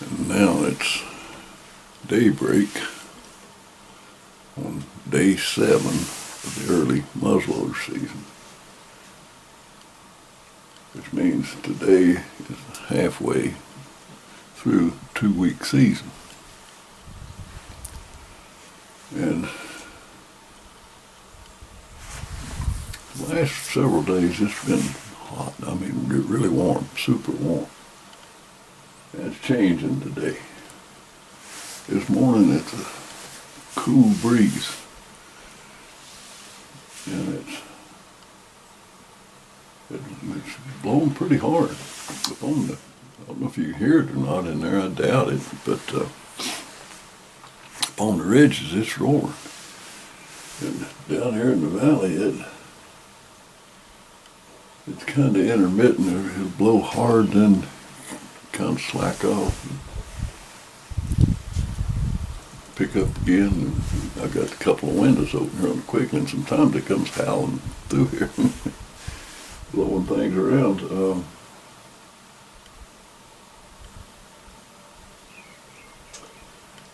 And now it's daybreak on day 7 of the early muzzleloader season, which means today is halfway through 2-week season. And the last several days it's been hot. I mean, really warm, super warm. And it's changing today. This morning it's a cool breeze, and it's blowing pretty hard. I don't know if you can hear it or not in there, I doubt it, but on the ridges it's roaring. And down here in the valley it's kind of intermittent. It'll blow hard, then kind of slack off, and pick up again. And I got a couple of windows open here on the quick, and sometimes it comes howling through here, blowing things around.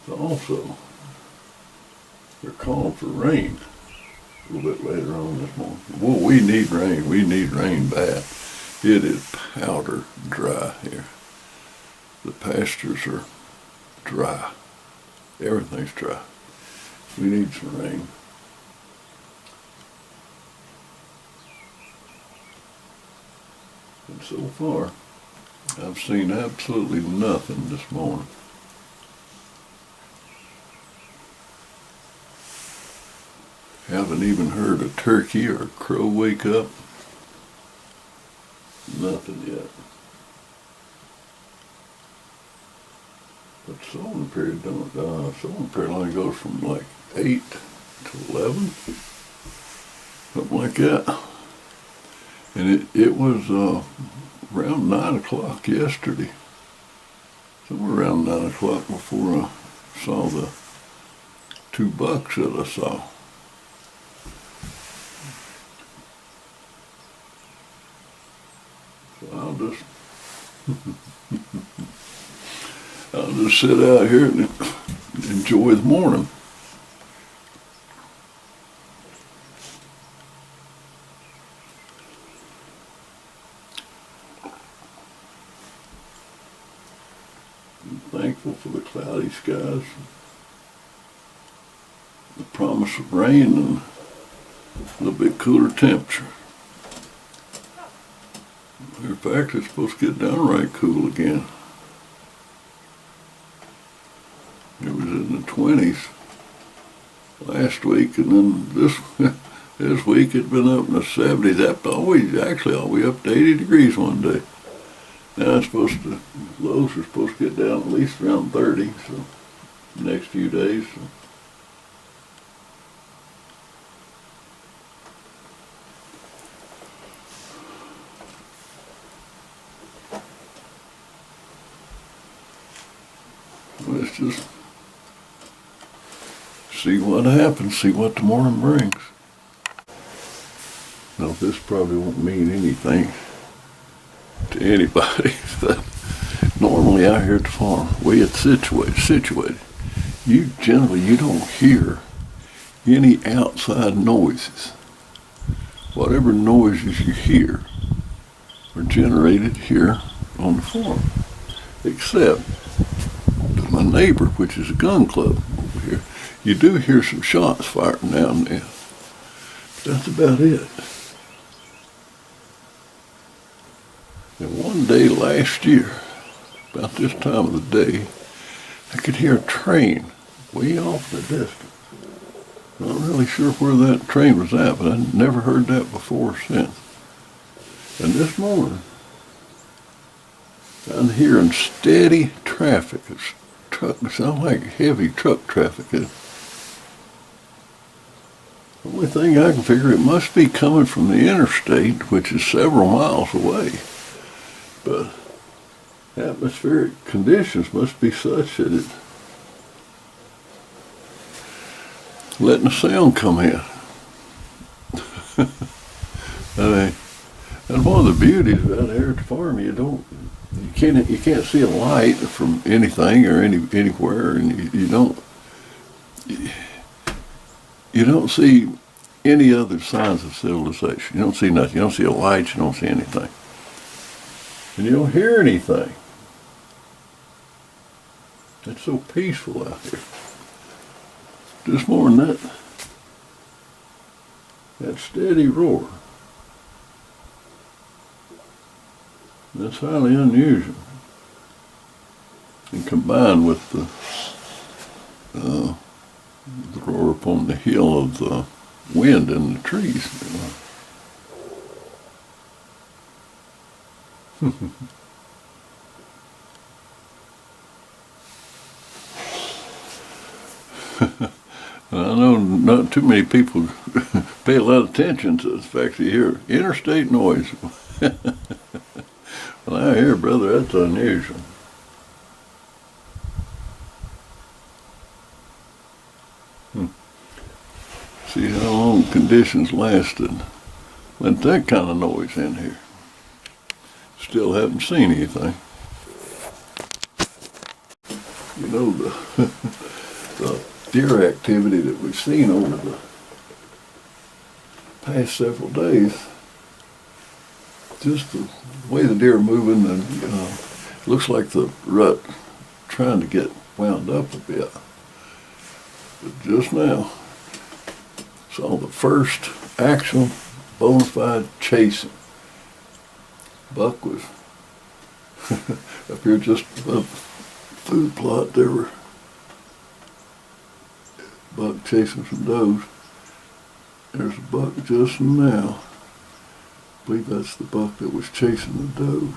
Also, they're calling for rain a little bit later on this morning. Well, we need rain. We need rain bad. It is powder dry here. The pastures are dry. Everything's dry. We need some rain. And so far, I've seen absolutely nothing this morning. Haven't even heard a turkey or a crow wake up. Nothing yet. But sowing period sowing period only goes from like 8 to 11, something like that. And it was around 9 o'clock yesterday, somewhere around 9 o'clock before I saw the 2 bucks that I saw. So I'll just sit out here and enjoy the morning. I'm thankful for the cloudy skies, the promise of rain, and a little bit cooler temperature. In fact, it's supposed to get downright cool again. It was in the 20s last week, and then this week it's been up in the 70s. Actually all the way up to 80 degrees one day. Now lows are supposed to get down at least around 30, so the next few days. So. Let's just see what happens, see what the morning brings. Now, this probably won't mean anything to anybody, but normally out here at the farm, the way it's situated, you don't hear any outside noises. Whatever noises you hear are generated here on the farm, except my neighbor, which is a gun club over here. You do hear some shots fired now and then. That's about it. And one day last year, about this time of the day, I could hear a train way off in the distance. Not really sure where that train was at, but I'd never heard that before or since. And this morning, I'm hearing steady traffic. It sounds like heavy truck traffic. The only thing I can figure, it must be coming from the interstate, which is several miles away. But atmospheric conditions must be such that it's letting the sound come in. I mean, And one of the beauties out here at the farm, you can't see a light from anything or anywhere, and you don't see any other signs of civilization. You don't see nothing. You don't see a light. You don't see anything, and you don't hear anything. It's so peaceful out here. Just more than that steady roar. That's highly unusual. And combined with the roar upon the hill of the wind in the trees. I know not too many people pay a lot of attention to the fact that you hear interstate noise. Well, out here, brother, that's unusual. See how long conditions lasted. Let that kind of noise in here. Still haven't seen anything. You know, the deer activity that we've seen over the past several days, just the way the deer are moving, and looks like the rut trying to get wound up a bit. But just now, saw the first actual bona fide chasing. Buck was up here just above the food plot. There were buck chasing some does. There's a buck just now. I believe that's the buck that was chasing the doe.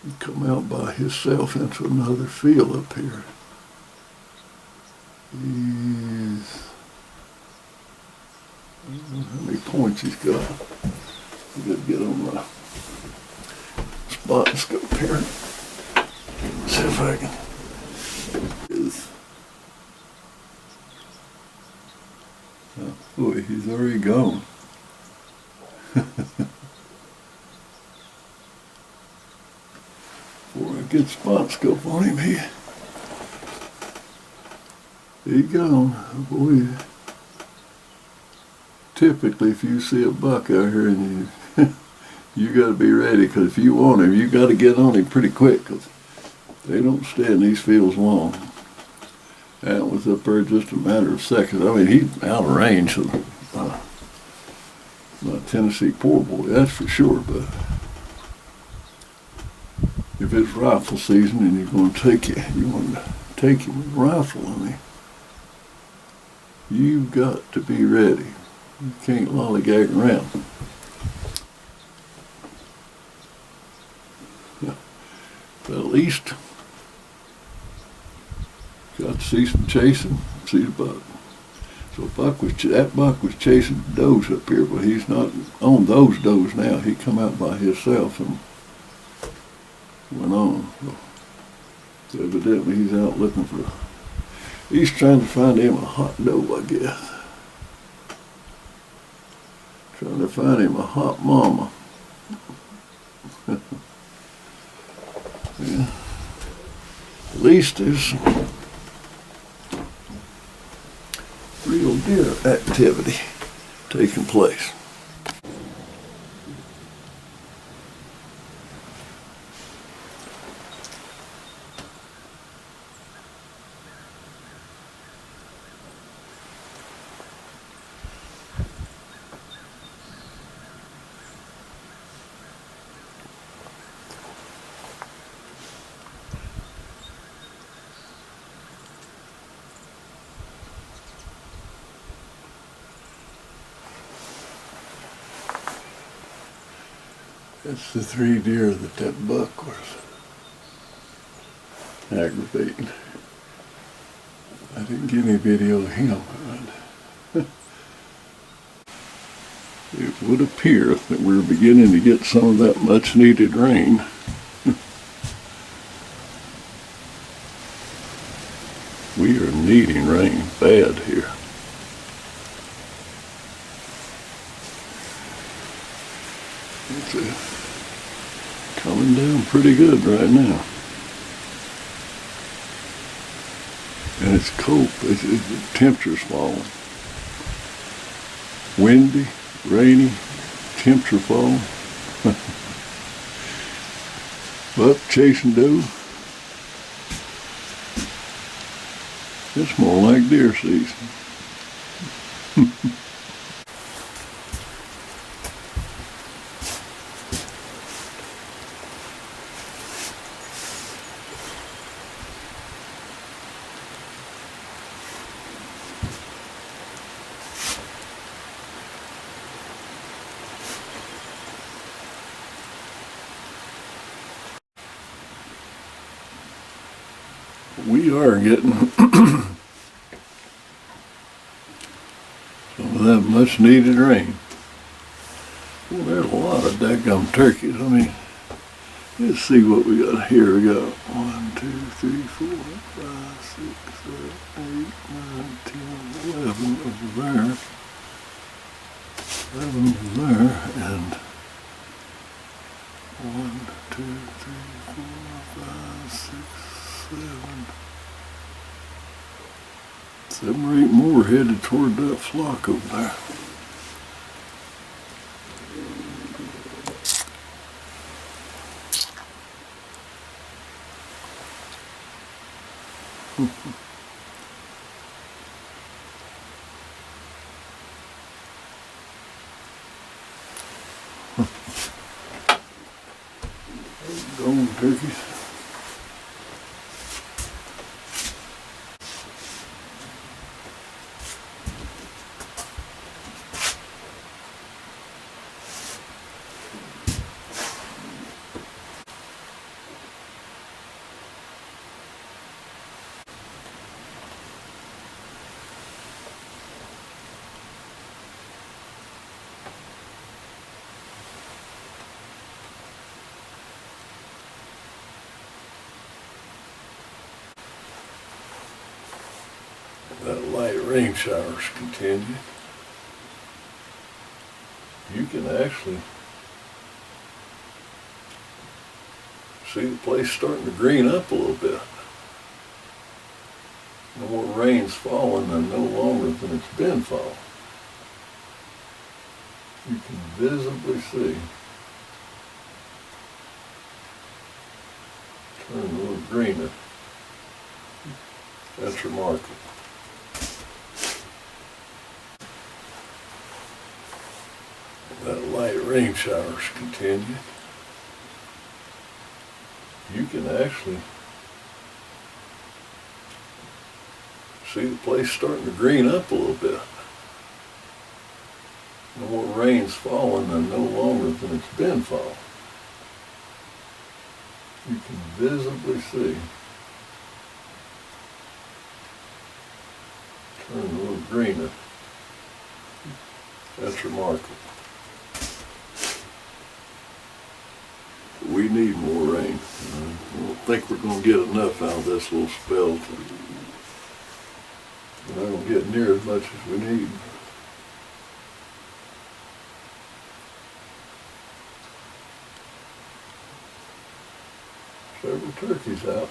He come out by himself into another field up here. I don't know how many points he's got. I gotta get on my spot and scope here. See if I can. Oh, boy, he's already gone. Before I get spot scope on him, he's gone. Oh, boy. Typically, if you see a buck out here and you got to be ready, because if you want him, you got to get on him pretty quick, because they don't stay in these fields long. That was up there just a matter of seconds. I mean, he's out of range of my Tennessee poor boy, that's for sure. But if it's rifle season and you're going to you want to take him with a rifle on him, you've got to be ready. You can't lollygag around. But at least got to see some chasing, see the buck. So that buck was chasing does up here, but he's not on those does now. He come out by himself and went on. So evidently he's out looking for, he's trying to find him a hot doe, I guess. Trying to find him a hot mama. Yeah. At least there's real deer activity taking place. That's the 3 deer that buck was aggravating. I didn't get any video of him, but it would appear that we're beginning to get some of that much needed rain. We are needing rain bad here. coming down pretty good right now. And it's cold. The temperature's falling. Windy, rainy, temperature falling. But chasing doe. It's more like deer season. We are getting some of that much needed rain. Well, there's a lot of daggum turkeys. I mean, let's see what we got here. We got 1, 2, 3, 4, 5, 6, 7, 8, 9, 10, 11 over there. 11 over there, and 1, 2, 3, 4, 5, 6, 7 or 8 more headed toward that flock over there. Going turkeys. That light rain showers continue. You can actually see the place starting to green up a little bit. No more rain's falling and no longer than it's been falling. You can visibly see. Turn a little greener. That's remarkable. That light rain showers continue. You can actually see the place starting to green up a little bit. No more rain's falling and no longer than it's been falling. You can visibly see. Turn a little greener. That's remarkable. We need more rain. I don't think we're going to get enough out of this little spell. We're not going to get near as much as we need. Several turkeys out.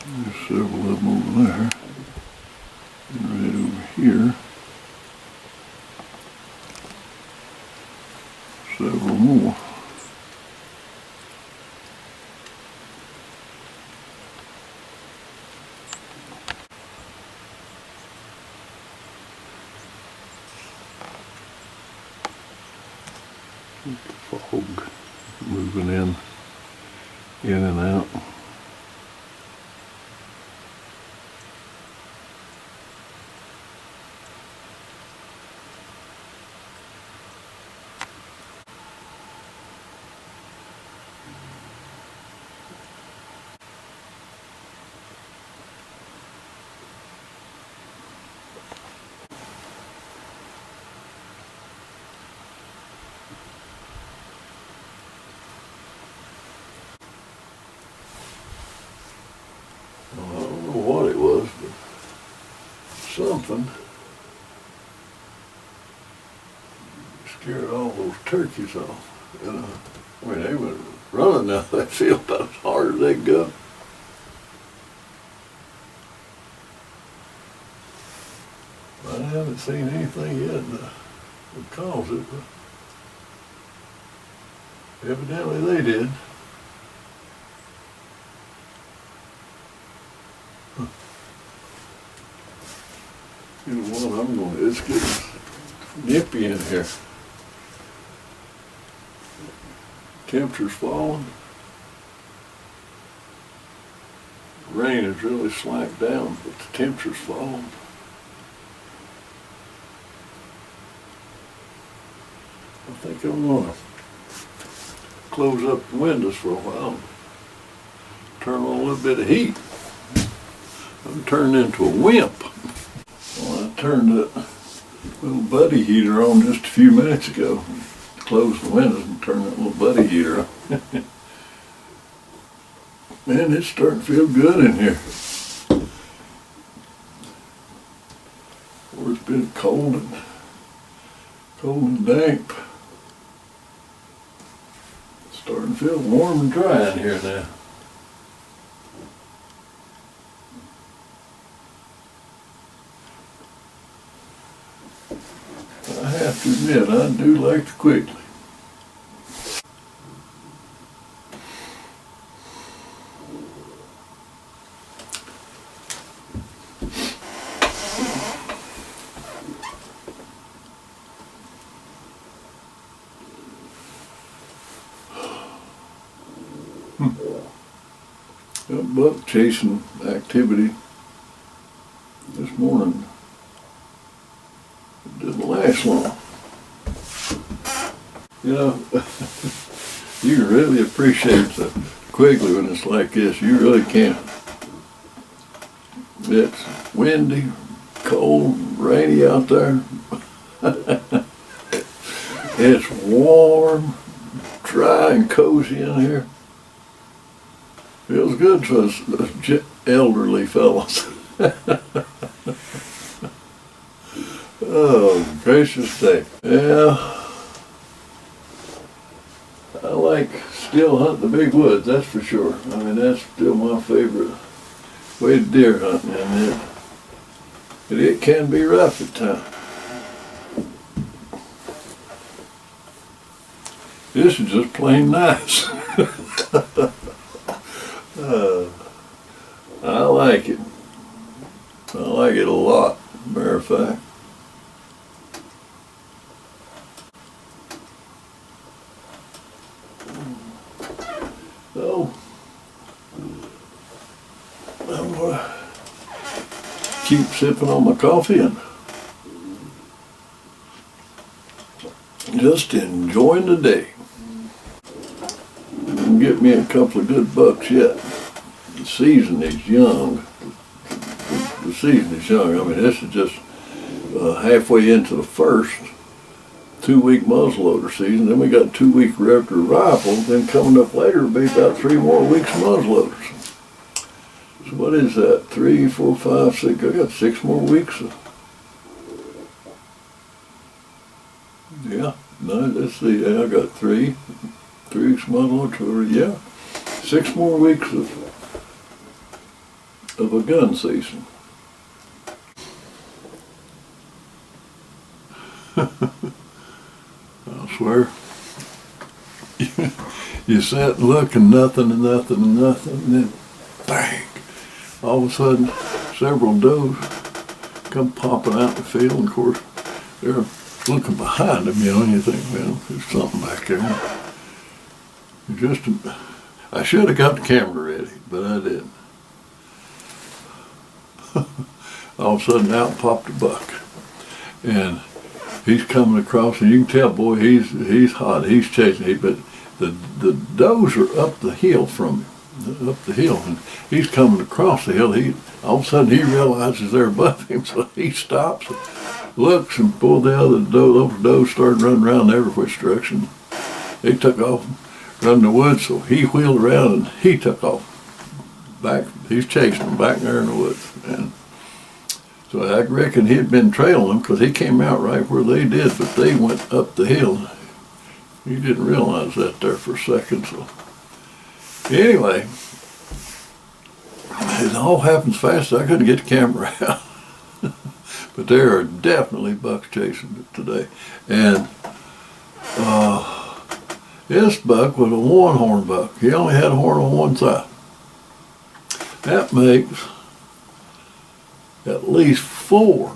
There's several of them over there. And right over here. Several more. The fog moving in and out. something scared all those turkeys off. You know, I mean, they went running down that field about as hard as they could go. I haven't seen anything yet that would cause it, but evidently they did. You know what, I'm going to, it's getting nippy in here. Temperature's falling. Rain has really slacked down, but the temperature's falling. I think I'm going to close up the windows for a while. Turn on a little bit of heat. I'm turning into a wimp. Well, I turned that little buddy heater on just a few minutes ago. Close the windows and turn that little buddy heater on. Man, it's starting to feel good in here. Or it's been cold and damp. It's starting to feel warm and dry in here now. I have to admit, I do like to quickly. Got buck chasing activity this morning. It didn't last long. You know, you can really appreciate the Quigley when it's like this. You really can. It's windy, cold, rainy out there. It's warm, dry and cozy in here. Feels good to us elderly fellows. Oh, gracious day. Yeah, I like still hunting the big woods, that's for sure. I mean, that's still my favorite way to deer hunting, and it can be rough at times. This is just plain nice. I like it. I like it a lot, matter of fact. So, I'm going to keep sipping on my coffee and just enjoying the day. Get me a couple of good bucks yet. The season is young. The season is young. I mean, this is just halfway into the first 2-week muzzleloader season. Then we got 2-week raptor rifle. Then coming up later will be about 3 more weeks of muzzleloaders. So what is that? 3, 4, 5, 6. I got 6 more weeks. Yeah. No, let's see. Yeah, I got 3 weeks muzzleloader. Yeah. 6 more weeks of a gun season. I swear, you sit and look and nothing and nothing and nothing, and then bang, all of a sudden several does come popping out in the field, and of course they're looking behind them, you know, and you think, well, there's something back there. I should have got the camera ready, but I didn't. All of a sudden out popped a buck, and he's coming across, and you can tell, boy, he's hot. He's chasing, but the does are up the hill from him, up the hill, and he's coming across the hill. All of a sudden he realizes they're above him, so he stops, looks, and pulled the other doe. Those does started running around every which direction. He took off, run in the woods, so he wheeled around and he took off back. He's chasing them back there in the woods, and So I reckon he'd been trailing them because he came out right where they did, but they went up the hill. He didn't realize that there for a second. So anyway, it all happens fast. I couldn't get the camera out. But there are definitely bucks chasing it today. And this buck was a one-horn buck. He only had a horn on one side. That makes at least 4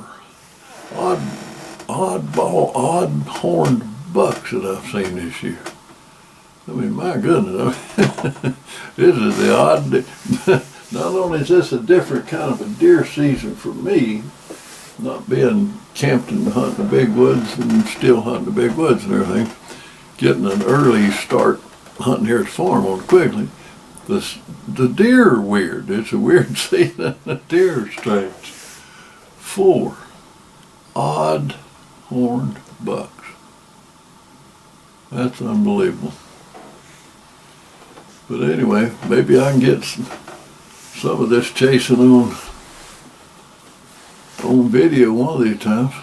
odd-horned bucks that I've seen this year. I mean, my goodness, this is the odd. Not only is this a different kind of a deer season for me, not being camped and hunting the big woods and still hunting the big woods and everything, getting an early start hunting here at the farm on Quigley. The deer are weird. It's a weird season. The deer are strange. 4 odd-horned bucks. That's unbelievable. But anyway, maybe I can get some of this chasing on video one of these times.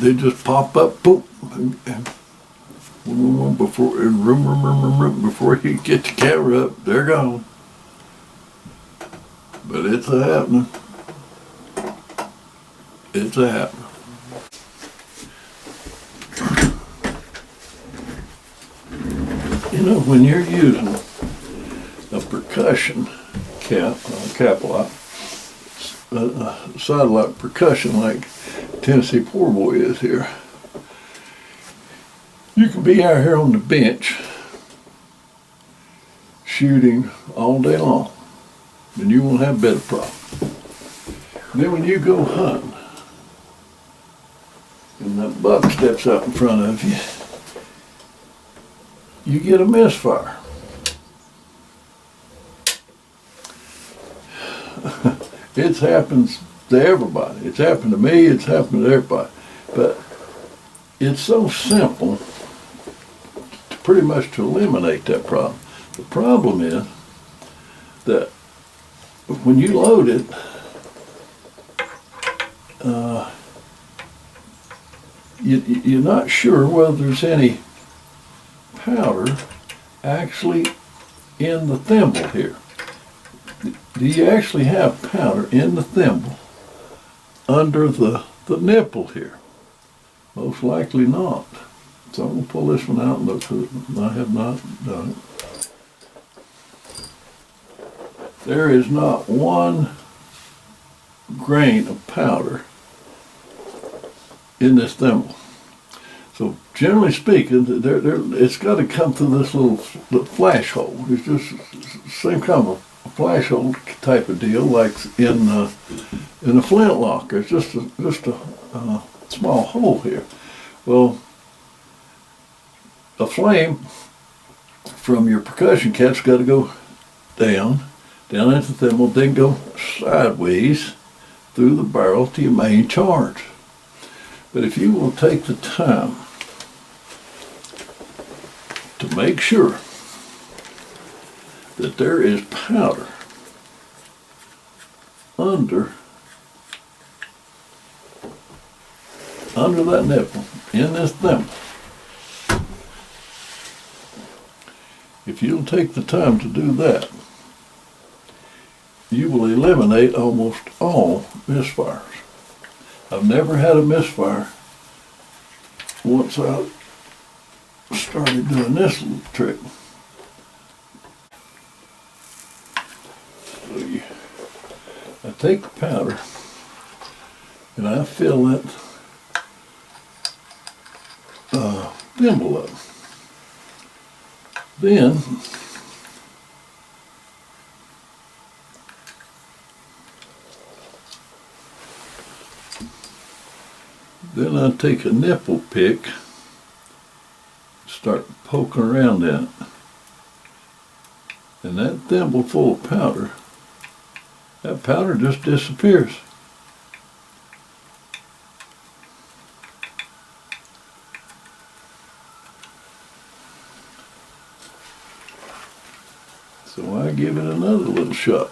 They just pop up, boom, and before you get the camera up, they're gone. But it's a happening. It's a happening. You know, when you're using a percussion cap lock, side lock percussion like Tennessee Poor Boy is here, you can be out here on the bench shooting all day long, and you won't have a bit of problem. Then when you go hunting, and that buck steps up in front of you, you get a misfire. It happens to everybody. It's happened to me, it's happened to everybody. But it's so simple to pretty much to eliminate that problem. The problem is that when you load it, you're not sure whether there's any powder actually in the thimble here. Do you actually have powder in the thimble under the nipple here? Most likely not. So I'm going to pull this one out and look at it. I have not done it. There is not one grain of powder in this thimble. So generally speaking, it's got to come through this little flash hole. It's just the same kind of a flash hole type of deal, like in a flintlock. It's just a small hole here. Well, a flame from your percussion cap's got to go down into the thimble, then go sideways through the barrel to your main charge. But if you will take the time to make sure that there is powder under that nipple in this thimble, if you'll take the time to do that, you will eliminate almost all misfires. I've never had a misfire once I started doing this little trick. So I take the powder and I fill that thimble up. Then I take a nipple pick, start poking around in it, and that thimble full of powder, that powder just disappears. So I give it another little shot.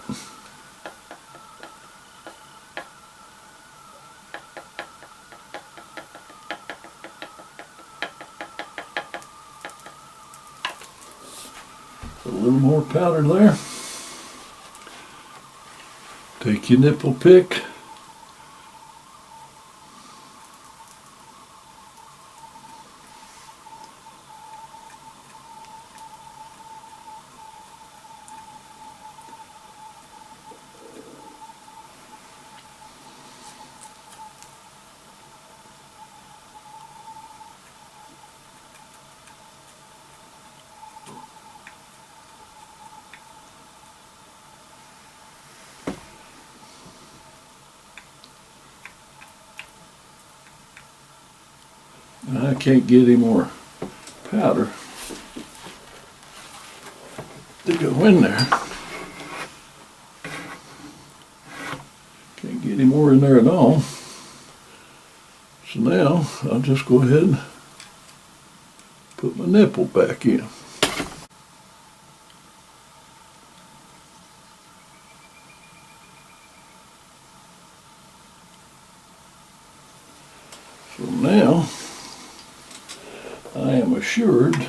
little more powder there. Take your nipple pick. I can't get any more powder to go in there. Can't get any more in there at all. So now I'll just go ahead and put my nipple back in. So now I am assured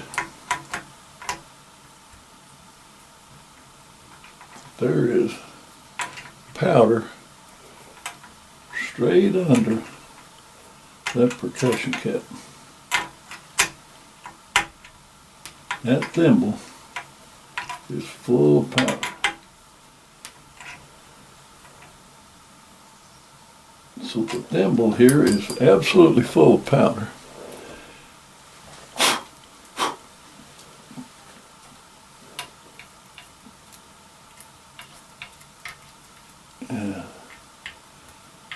there is powder straight under that percussion cap. That thimble is full of powder. So the thimble here is absolutely full of powder.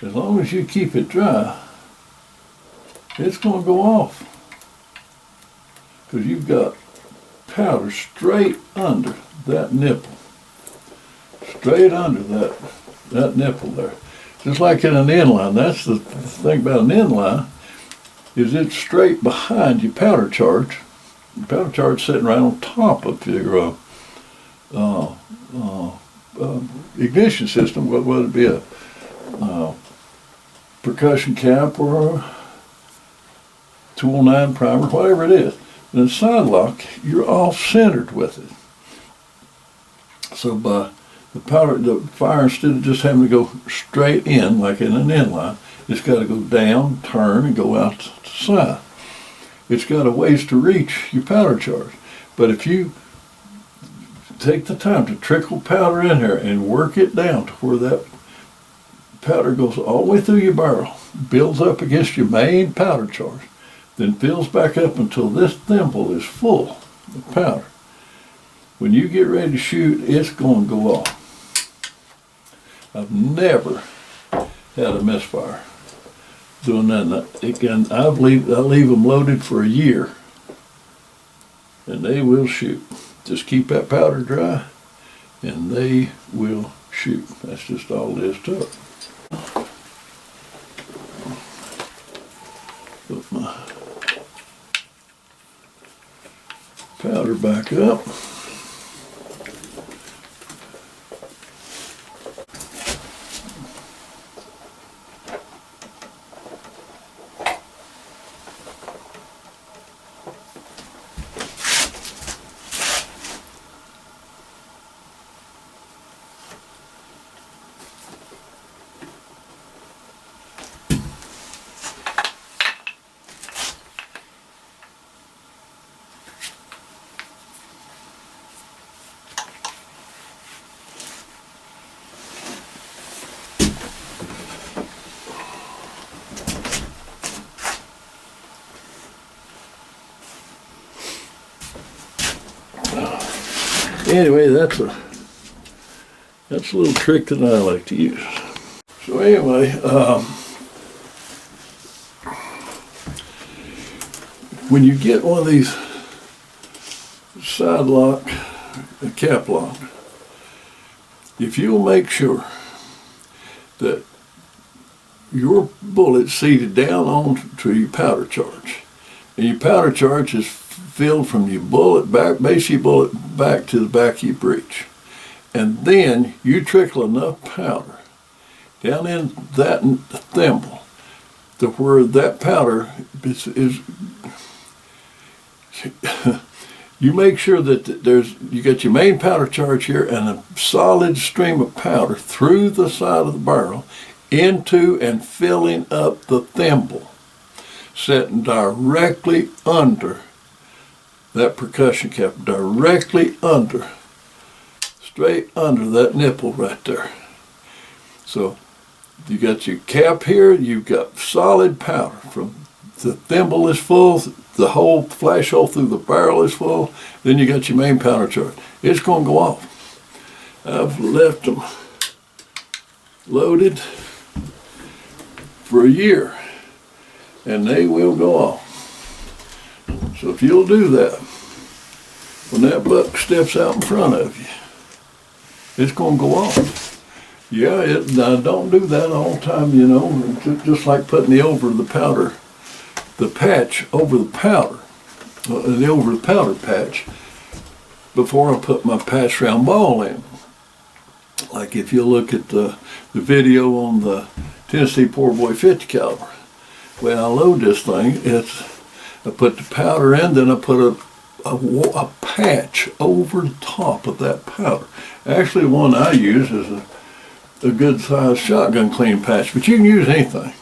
As long as you keep it dry, it's going to go off. Because you've got powder straight under that nipple. Straight under that nipple there. Just like in an inline. That's the thing about an inline, is it's straight behind your powder charge. The powder charge sitting right on top of your ignition system, whether it be a percussion cap or a 209 primer, whatever it is. And in side lock, you're off-centered with it. So by the fire, instead of just having to go straight in like in an inline, it's got to go down, turn, and go out to the side. It's got a ways to reach your powder charge. But if you take the time to trickle powder in here and work it down to where that powder goes all the way through your barrel, builds up against your main powder charge, then fills back up until this thimble is full of powder. When you get ready to shoot, it's going to go off. I've never had a misfire doing that. Again, I leave them loaded for a year, and they will shoot. Just keep that powder dry, and they will shoot. That's just all it is to it. Put my powder back up. Anyway, that's a little trick that I like to use. So anyway, when you get one of these side lock, cap lock, if you'll make sure that your bullet's seated down onto your powder charge, and your powder charge is filled from your bullet back, base of your bullet back to the back of your breech. And then you trickle enough powder down in that thimble to where that powder is you make sure that you got your main powder charge here and a solid stream of powder through the side of the barrel into and filling up the thimble, setting directly under that percussion cap, directly under, straight under that nipple right there. So you got your cap here, you've got solid powder from the thimble is full, the whole flash hole through the barrel is full, then you got your main powder charge. It's going to go off. I've left them loaded for a year and they will go off. So if you'll do that, when that buck steps out in front of you, it's going to go off. Yeah, now don't do that all the time, you know, just like putting the patch over the powder, over the powder patch before I put my patch round ball in. Like if you look at the video on the Tennessee Poor Boy 50 caliber, when I load this thing, I put the powder in, then I put a patch over the top of that powder. Actually, the one I use is a good sized shotgun clean patch, but you can use anything.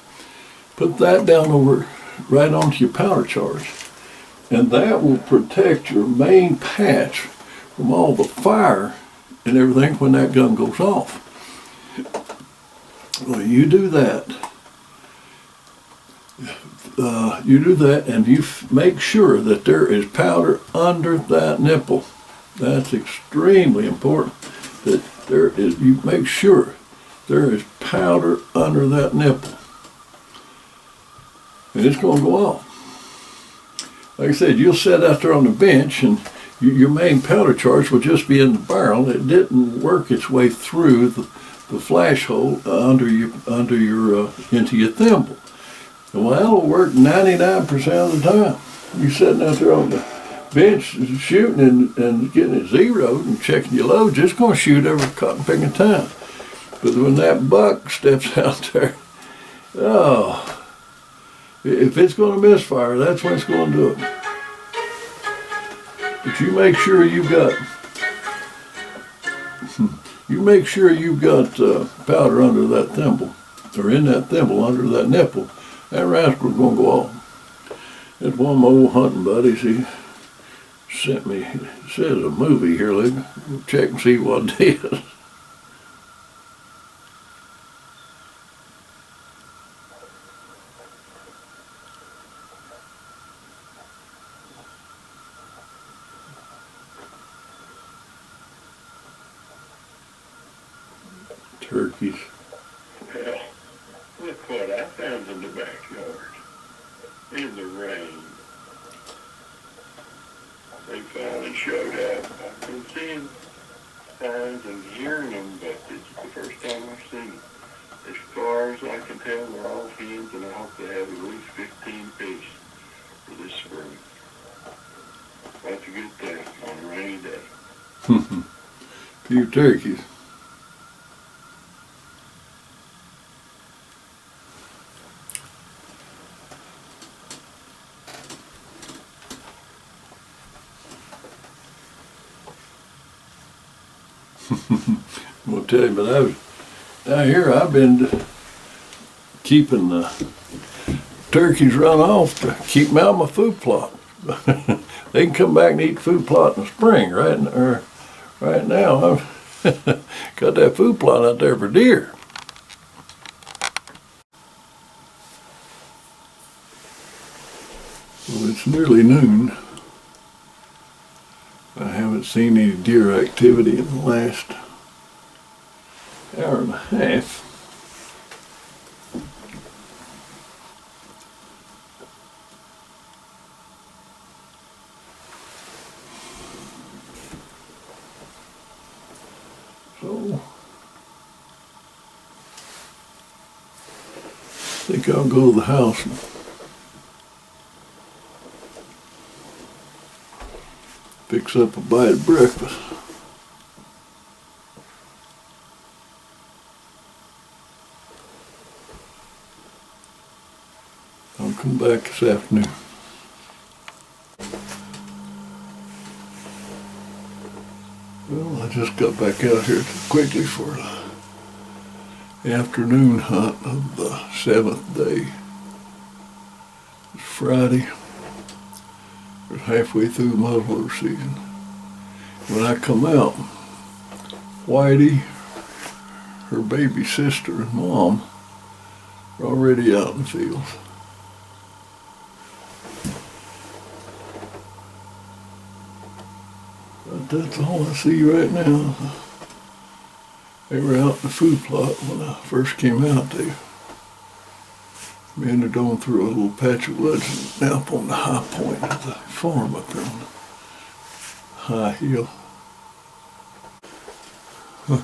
Put that down over right onto your powder charge, and that will protect your main patch from all the fire and everything when that gun goes off. Well, you do that. And you make sure that there is powder under that nipple. That's extremely important. That you make sure there is powder under that nipple. And it's going to go off. Like I said, you'll sit out there on the bench and your main powder charge will just be in the barrel. It didn't work its way through the flash hole into your thimble. Well, that'll work 99% of the time. You're sitting out there on the bench shooting and getting it zeroed and checking your loads, it's going to shoot every cotton picking time. But when that buck steps out there, if it's going to misfire, that's when it's going to do it. But you make sure you've got powder under that thimble, or in that thimble under that nipple. That rascal's going to go off. That's one of my old hunting buddies. He sent me, it says a movie here. Let me check and see what it is. Turkeys. Well, look what I found in the backyard. In the rain. They finally showed up. I've been seeing signs and hearing them, but it's the first time I've seen them. As far as I can tell, they're all hens, and I hope they have at least 15 fish for this spring. That's a good thing on a rainy day. Few turkeys. I'll tell you, but I was down here. I've been keeping the turkeys run off to keep them out of my food plot. They can come back and eat food plot in the spring. Right now, I've got that food plot out there for deer. Well, it's nearly noon. I haven't seen any deer activity in the last hour and a half. So I think I'll go to the house and fix up a bite of breakfast. I'll come back this afternoon. just got back out here quickly for the afternoon hunt of the 7th day. It's Friday. We're halfway through the muzzleloader season. When I come out, Whitey, her baby sister, and Mom are already out in the fields. But that's all I see right now. They were out in the food plot when I first came out. They meandered on through a little patch of woods and up on the high point of the farm up there on the high hill. The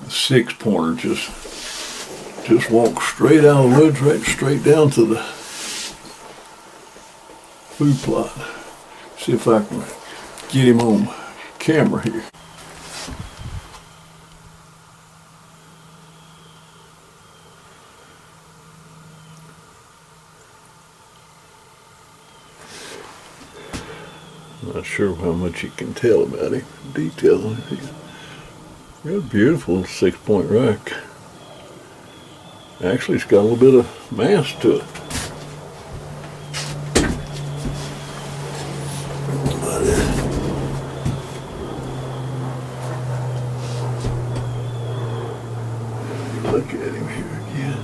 6-pointer just walked straight out of the woods, right straight down to the food plot. See if I can get him on camera here. Not sure how much you can tell about him, detail. He's got a beautiful 6-point rack. Actually, it's got a little bit of mass to it. Look at him here again.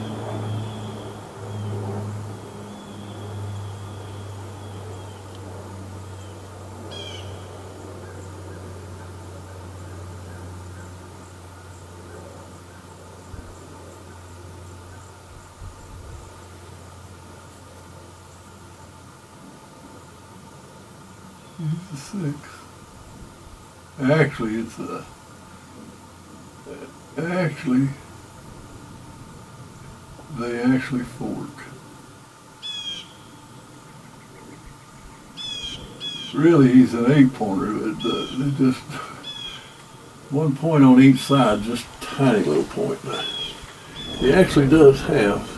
He's a 6. Actually, it's a. They actually fork. Really, he's an 8-pointer. They just 1 point on each side, just a tiny little point. But he actually does have.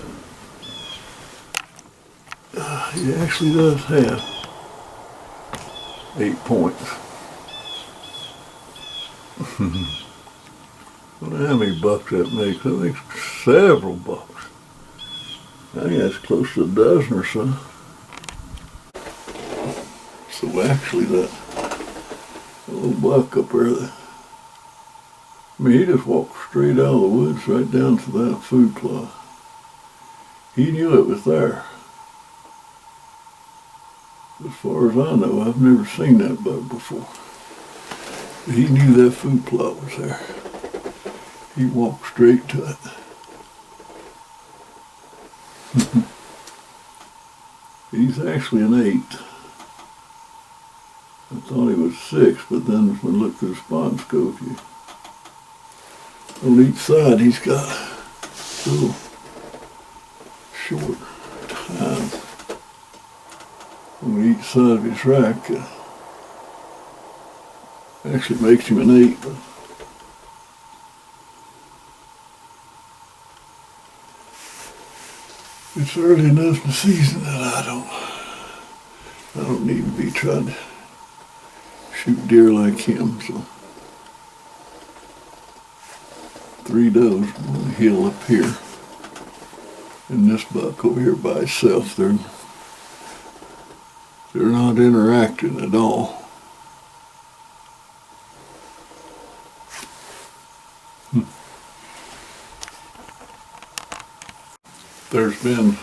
He actually does have 8 points. I don't know how many bucks that makes. That makes several bucks. I think that's close to a dozen or so. So actually that little buck up there, he just walked straight out of the woods right down to that food plot. He knew it was there. As far as I know, I've never seen that buck before. But he knew that food plot was there. He walked straight to it. He's actually an 8. I thought he was 6, but then when I looked through the spot scope, on each side he's got little short tines on each side of his rack. Actually makes him an 8. But it's early enough in the season that I don't need to be trying to shoot deer like him. So 3 does on the hill up here, and this buck over here by himself. They're not interacting at all. There's been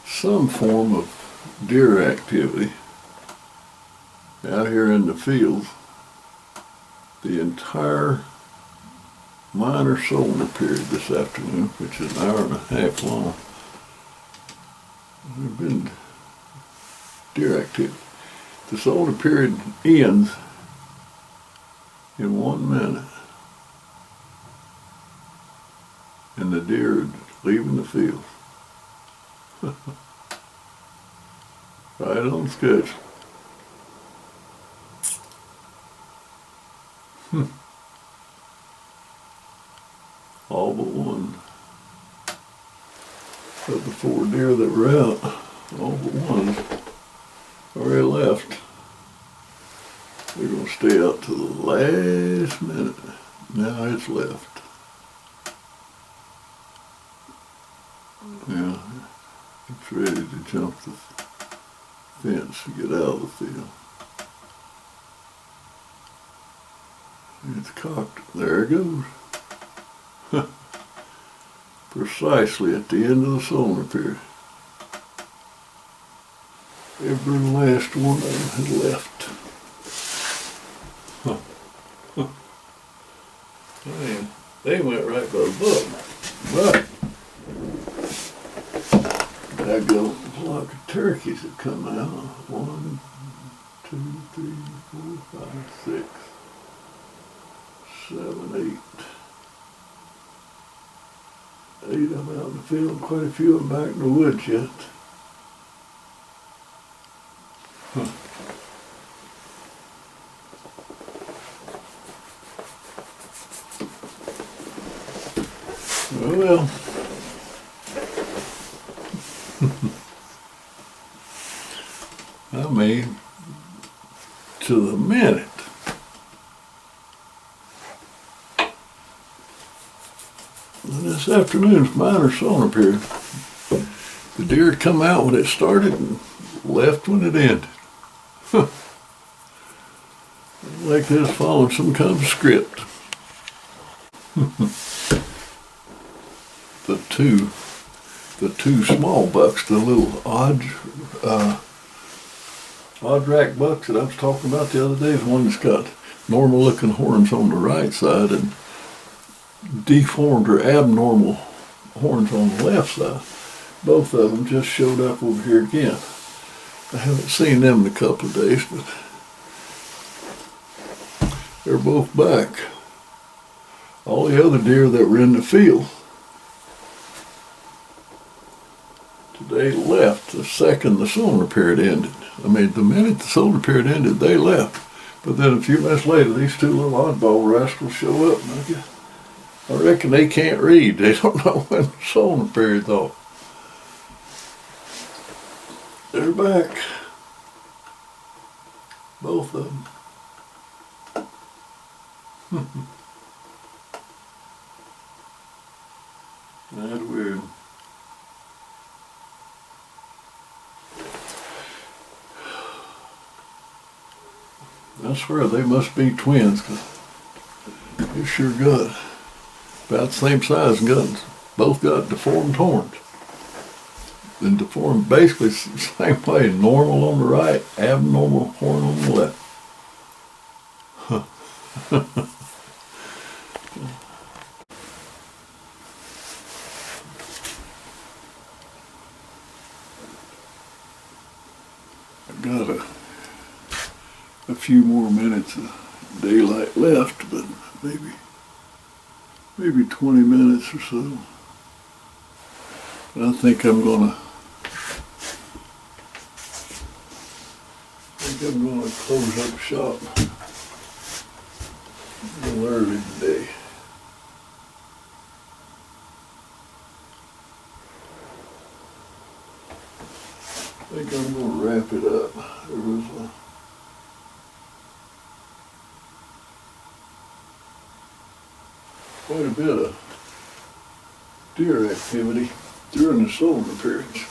some form of deer activity out here in the fields the entire minor solar period this afternoon, which is an hour and a half long. There's been deer activity. The solar period ends in 1 minute, and the deer are leaving the field. Right on schedule. All but one of the 4 deer that were out, all but one already left. They're going to gonna stay out to the last minute. Now it's left. Yeah, it's ready to jump the fence to get out of the field. It's cocked. There it goes. Precisely at the end of the solar period. Every last one of them had left. Man, they went right by the button. But I got a flock of turkeys that come out. 1, 2, 3, 4, 5, 6, 7, 8. 8 of them out in the field, quite a few of them back in the woods yet. Well, I mean, to the minute. This afternoon's minor solar period. The deer had come out when it started and left when it ended. Like this, following some kind of script. The two small bucks, the little odd rack bucks that I was talking about the other day, is one that's got normal looking horns on the right side and deformed or abnormal horns on the left side. Both of them just showed up over here again. I haven't seen them in a couple of days, but they're both back. All the other deer that were in the field today left the second the solar period ended. I mean, the minute the solar period ended, they left. But then a few minutes later, these two little oddball rascals show up, and I reckon they can't read. They don't know when the solar period's off. They're back. Both of them. That's weird. I swear they must be twins, because they sure got about the same size guns. Both got deformed horns. And deformed basically the same way. Normal on the right, abnormal horn on the left. I got a few more minutes of daylight left, but maybe 20 minutes or so. I think I'm gonna close up shop a little early today. I think I'm gonna wrap it up. There was quite a bit of deer activity during the solar periods,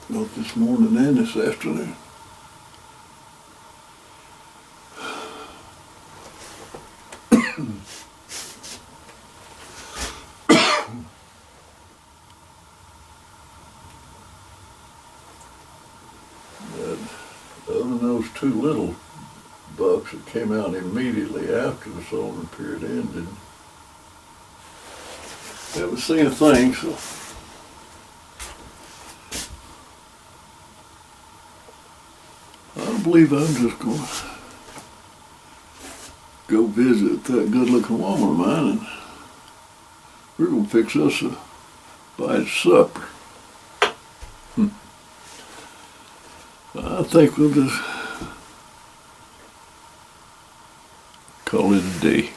both this morning and this afternoon. Other than those two little bucks that came out immediately after the solar period ended, haven't seen a thing, so I believe I'm just gonna go visit that good-looking woman of mine, and we're gonna fix us a bite of supper. I think we'll just call it a day.